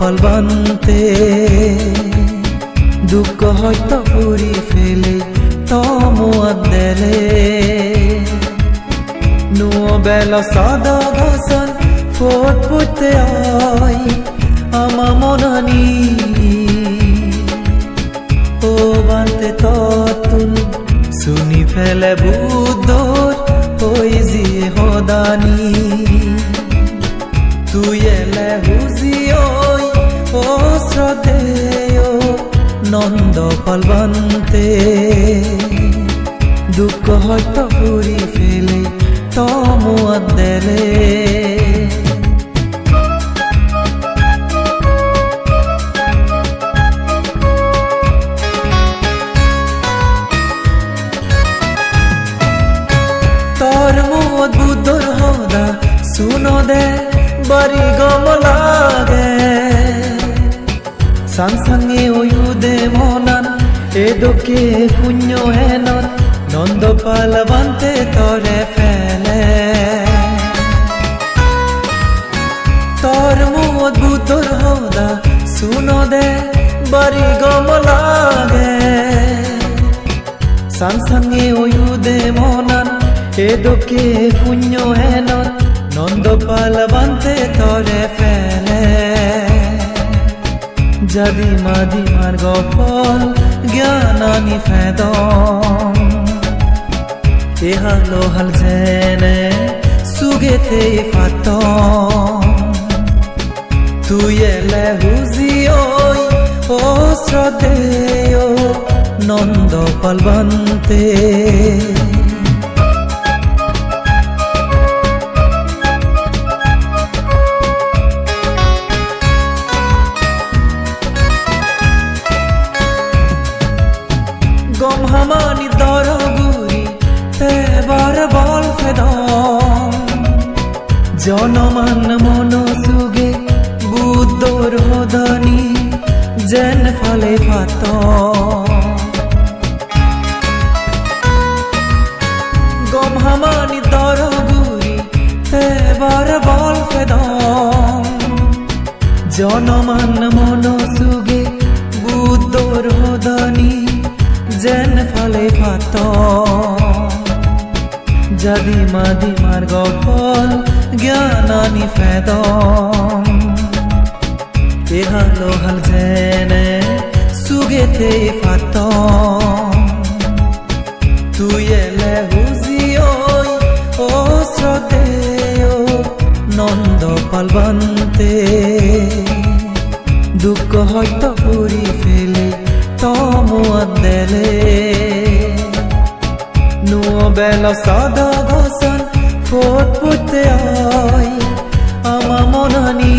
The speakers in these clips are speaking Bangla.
ফলবন্তে দুঃখ হয়তো পুরি ফেলে তমুয়াত দেলে নুয় বেলা সাদা ঘাসন ফোট পুতে আই আমা মনানি ও বান্তে ততুন শুনি ফেলে বুদ্ধর ওই জিয়ে হদানি তুই এলে হুজি ওই ও শ্রদ্ধেয় নন্দ ফলবন্তে দুঃখ হয়তো পুরি ফেলে তমুয়াত দেলে তোর মুদ বুদ্ধর হদা শুনো দে বাড়ি গম লাগে সাংসাঙ্গে ওয়ুদে মনান এদোকে পুণ্য হেনত নন্দ ফলবন্তে তরে ফেলে তোর মুদ বুদ্ধর হদা শুনো দে বাড়ি গম লাগে সাংসাঙ্গে ওয়ুদে মনান এদোকে পুণ্য হেনত নন্দ ফলবন্তে তরে ফেলে যদি মাদি মার্গ ফল জ্ঞানানি ফেদম এহালো হাল জেনে সুগেতে ফাতম তুই এলে হুজি ওই ও শ্রদ্ধেয় নন্দ ফলবন্তে গম হামানি দরগুরি তেবার বল ফেদম জনমান মন সুগে বুদ্ধর হদানি যেন ফলে ফাত গম হামানি দরগুরি তেবার বল ফেদম জনমান মন সুগে বুদ্ধর হদানি যেন ফলে ফাত যদি মাদি মার্গ ফল জ্ঞানানি ফেদম এহালো হাল জেনে সুগেতে ফাতম তুই এলে হুজি ওই ও শ্রদ্ধেয় নন্দ ফলবন্তে দুঃখ হয়তো পুরি ফেলে তমুয়াত দেলে নুয় বেলা সাদা ঘাসন ফোট পুতে আই আমা মনানি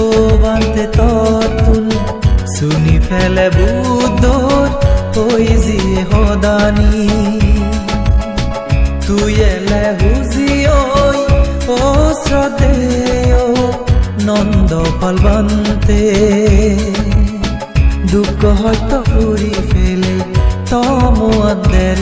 ও বান্তে ততুন শুনি ফেলে বুদ্ধর ওই জিয়ে হদানি তুই এলে হুজি ওই ও শ্রদ্ধেয় নন্দ ফলবন্তে দুঃখ হয়তো পুরি ফেলে তমুয়াত দেলে।